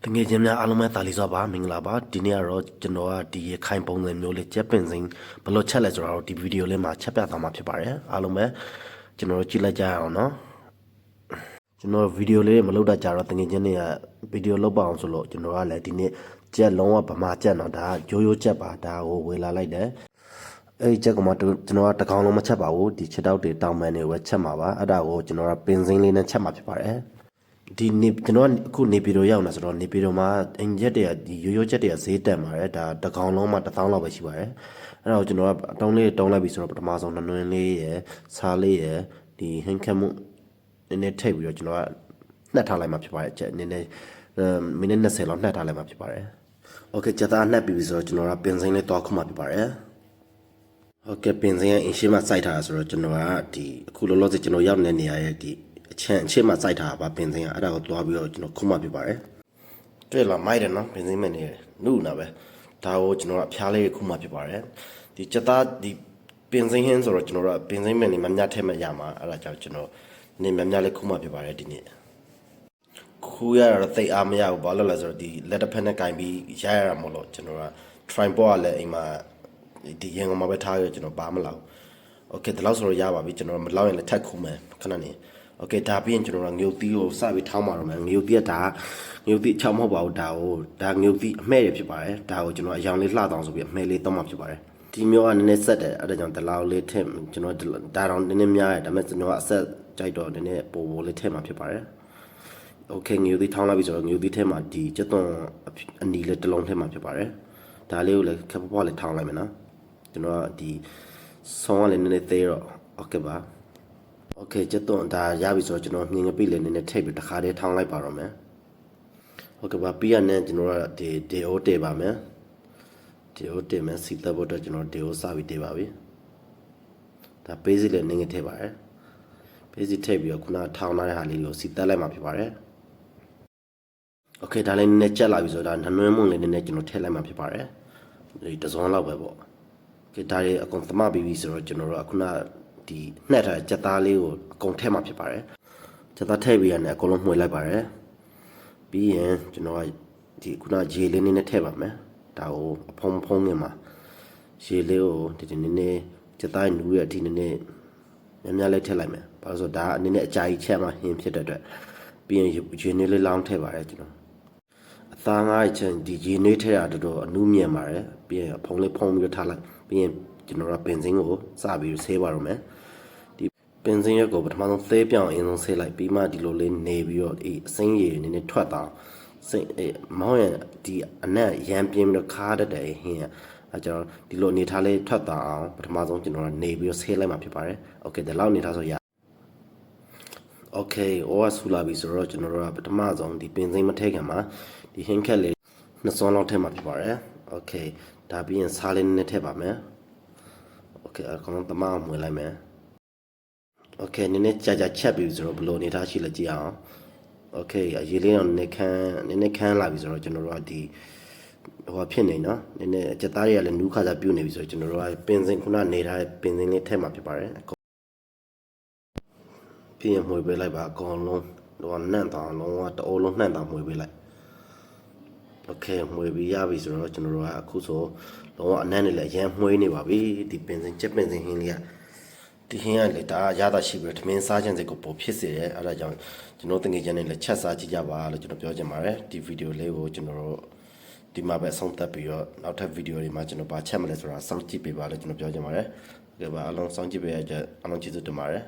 တငယ်ချင်းများအားလုံးပဲတာလီစွာပါမင်္ဂလာပါဒီနေ့ကတော့ကျွန်တော်ကဒီရခိုင်ပုံစံမျိုးလေးချက်ပင်စင်ဘလို့ချက်လဲဆိုတော့ဒီဗီဒီယိုလေးမှာချက်ပြသွားမှာဖြစ်ပါတယ်အားလုံးပဲကျွန်တော်တို့ကြည့်လိုက်ကြရအောင်နော်ကျွန်တော်ဗီဒီယိုလေးမလုပ်တတ်ကြတော့တငယ်ချင်းတွေကဗီဒီယိုလုပ်ပါအောင်ဆိုလို့ကျွန်တော်ကလည်းဒီနေ့ချက်လုံးဝဗမာချက်တော့ဒါရိုးရိုးချက်ပါဒါကိုဝေလာလိုက်တယ်အဲ့ဒီချက်ကမှကျွန်တော်ကတကောင်လုံးမချက်ပါဘူးဒီချက်တောက်တွေတောင်ပန်တွေဝယ်ချက်မှာပါအဲ့ဒါကိုကျွန်တော်ကပင်စင်လေးနဲ့ချက်မှာဖြစ်ပါတယ်ဒီနေကျွန်တော်အခုနေပြည်တော်ရောက်နေဆိုတော့နေပြည်တော်မှာအင်ဂျက်တွေကဒီရိုးရိုးချက်တွေကဈေးတက်မှာတယ်ဒါတကောင်လုံးမှာ1000လောက်ပဲရှိပါတယ်အဲ့ဒါကိုကျွန်တော်ကတုံးလေးတုံးလိုက်ပြီဆိုတော့ပထမဆုံးနှွှင်းလေးရယ်စားလေးရယ်ဒီဟင်းခက်မှုနည်းနည်းထိပ်ပြီးတော့ကျွန်တော်ကနှက်ထားလိုက်မှာဖြစ်ပါတယ်ချက်နည်းနည်းမိနစ်20လောက်နှက်ထားလိုက်မှာဖြစ်ပါတယ်โอเคချက်သားနှက်ပြီးဆိုတော့ကျွန်တော်ကပင်စင်းလေးတောက်ခုမှဖြစ်ပါတယ်ဟုတ်ကဲ့ပင်စင်းရဲ့အင်ရှင်းမှာစိုက်ထားတာဆိုတော့ကျွန်တော်ကဒီအခုလောလောဆယ်ကျွန်တော်ရောက်နေတဲ့နေရာရဲ့ဒီအချင်းမှာစိုက်ထားတာပါပင်စင်းကအဲ့ဒါကိုသွားပြီးတော့ကျွန်တော်ခုမှပြပါတယ်တွေ့လားမိုက်တယ်နော်ပင်စင်းမဲ့နေနုနာပဲဒါကိုကျွန်တော်ကအဖျားလေးခုမှပြပါတယ်ဒီချက်သားဒီပင်စင်းဟင်းဆိုတော့ကျွန်တော်တို့ပင်စင်းမဲ့နေမမြတ်ထဲမှာရမှာအဲ့ဒါကြောင့်ကျွန်တော်နေမမြတ်လေးခုမှပြပါတယ်ဒီနေ့ခူးရတော့သိအားမရဘူးဘာလို့လဲဆိုတော့ဒီလက်တစ်ဖက်နဲ့ကင်ပြီးရရတာမဟုတ်လို့ကျွန်တော်က tripod ကလည်းအိမ်မှာဒီရင်ကောင်မှာပဲထားရကျွန်တော်ဘာမလောက်โอเคဒီလောက်ဆိုတော့ရပါပြီကျွန်တော်မလောက်ရင်လည်းထက်ခုမယ်ခဏနေโอเคဒါပြီးရင်ကျွန်တော်ကငုတ်သီးကိုစပြီးထောင်းပါတော့မယ်ငုတ်သီးကဒါငုတ်သီး6မဟုတ်ပါဘူးဒါငုတ်သီးအမှဲ့ရဖြစ်ပါတယ်ဒါကိုကျွန်တော်အရောင်လေးလှတောင်းဆိုပြီးအမှဲ့လေးတောင်းမှဖြစ်ပါတယ်ဒီမျိုးကနည်းနည်းဆက်တယ်အဲ့ဒါကြောင့်တလောက်လေးထည့်ကျွန်တော်ဒါတော့နည်းနည်းများတယ်ဒါပေမဲ့ကျွန်တော်ကအဆက်ကြိုက်တော့နည်းနည်းပိုလေးထည့်မှဖြစ်ပါတယ်โอเคငုတ်သီးထောင်းလိုက်ပြီဆိုတော့ငုတ်သီးထဲမှာဒီကျက်သွန်အနီလေးတစ်လုံးထည့်မှဖြစ်ပါတယ်ဒါလေးကိုလည်းခပ်ပွားလေးထောင်းလိုက်မယ်နော်ကျွန်တော်ကဒီဆောင်းကလည်းနည်းနည်းသေးတော့โอเคပါโอเคကျတော့ဒါရပြီဆိုတော့ကျွန်တော်မြင်ငပိလေးနည်းနည်းထိပ်ပြီးတစ်ခါတည်းထောင်းလိုက်ပါတော့မယ်ဟုတ်ကဲ့ပါပြီးရနဲ့ကျွန်တော်ကဒီအိုးတေးပါမယ်ဒီအိုးတေးမယ်စီတက်ဖို့တော့ကျွန်တော်ဒီအိုးစပြီးတေးပါပြီဒါပေးစီလေးနည်းနည်းထည့်ပါရယ်ပေးစီထည့်ပြီးတော့ခုနထောင်းထားတဲ့ဟာလေးကိုစီတက်လိုက်မှဖြစ်ပါတယ်โอเคဒါလည်းနည်းနည်းကြက်လာပြီဆိုတော့ဒါနှွှဲမှုလေးနည်းနည်းကျွန်တော်ထည့်လိုက်မှဖြစ်ပါတယ်ဒီတစ်စုံလောက်ပဲပေါ့ကဲဒါလေးအကုန်သမပြီးပြီဆိုတော့ကျွန်တော်တို့ခုနဒီနှက်ထားတဲ့ကြက်သားလေးကိုအကုန်ထည့်မှဖြစ်ပါတယ်ကြက်သားထည့်ပြီးရတယ်အကုန်လုံးမှွေလိုက်ပါတယ်ပြီးရင်ကျွန်တော်ကဒီခုနရေလေးနည်းနည်းထည့်ပါမယ်ဒါကိုအဖုံးဖုံးနေမှာရေလေးကိုဒီနည်းနည်းကြက်သားနူးရဲ့အထိနည်းနည်းများများလေးထည့်လိုက်မယ်ဘာလို့ဆိုတော့ဒါအနေနဲ့အကြာကြီးချက်မှဟင်းဖြစ်တဲ့အတွက်ပြီးရင်ရေနည်းလေးလောင်းထည့်ပါတယ်ကျွန်တော်အသားငါးချက်ဒီရေနွေးထည့်တာတော်အနူးမြန်ပါတယ်ပြီးရင်အဖုံးလေးဖုံးပြီးထားလိုက်ပြီးရင်ကျွန်တော်ကပင်စင်းကိုစပြီးဆေးပါတော့မယ်ဒီပင်စင်းရက်ကိုပထမဆုံးသေးပြောင်းအရင်ဆုံးဆေးလိုက်ပြီးမှဒီလိုလေးနေပြီးတော့ဒီအစိမ်းရည်နည်းနည်းထွက်သွားစိတ်မောင်းရဒီအနက်ရမ်းပြင်းပြီးတော့ခါတတ်တယ်ဟင်းအဲကျွန်တော်ဒီလိုအနေထားလေးထွက်သွားအောင်ပထမဆုံးကျွန်တော်ကနေပြီးတော့ဆေးလိုက်မှဖြစ်ပါတယ်โอเคဒီလောက်အနေထားဆိုရโอเคဩဝဆူလာပြီဆိုတော့ကျွန်တော်တို့ကပထမဆုံးဒီပင်စင်းမထည့်ခင်မှာဒီဟင်းခက်လေးနှစ်စွန်းလောက်ထည့်မှဖြစ်ပါတယ်โอเคဒါပြီးရင်စားလေးနည်းနည်းထည့်ပါမယ်โอเคအကောင်တမအောင်ဝင်လိုက်မယ်โอเคနည်းနည်းကြာကြာချက်ပြီးဆိုတော့ဘလို့အနေထားရှိလဲကြည့်အောင်โอเคရေလေးတော့နည်းနည်းခန်းလာပြီဆိုတော့ကျွန်တော်တို့ကဒီဟိုဖြစ်နေနော်နည်းနည်းကြက်သားတွေကလည်းနူးခါစားပြုတ်နေပြီဆိုတော့ကျွန်တော်တို့ကပင်စင်ခုနနေထားတဲ့ပင်စင်လေးထည့်မှဖြစ်ပါတယ်ပြီးရင်မှွေပေးလိုက်ပါအကောင်လုံးတော့နှံ့တောင်လုံးဝတအိုးလုံးနှံ့တောင်မှွေပေးလိုက်โอเคမှွေပြီးရပြီဆိုတော့ကျွန်တော်တို့ကအခုဆိုလုံးဝအနံ့နဲ့လည်းအရန်မှွေးနေပါပြီဒီပင်စင်ချက်ပင်စင်ဟင်းလေးကဒီဟင်းကလေဒါရတာရှိပြီးထမင်းစားခြင်းစိတ်ကိုပိုဖြစ်စေတယ်အဲဒါကြောင့်ကျွန်တော်တငယ်ချင်းနဲ့လည်းချက်စားကြည့်ကြပါလို့ကျွန်တော်ပြောချင်ပါတယ်ဒီဗီဒီယိုလေးကိုကျွန်တော်တို့ဒီမှာပဲဆုံးသက်ပြီးတော့နောက်ထပ်ဗီဒီယိုတွေမှာကျွန်တော်ပါချက်မလဲဆိုတာစောင့်ကြည့်ပေးပါလို့ကျွန်တော်ပြောချင်ပါတယ်ဟုတ်ကဲ့ပါအားလုံးစောင့်ကြည့်ပေးရကြအားလုံးကျေးဇူးတင်ပါတယ်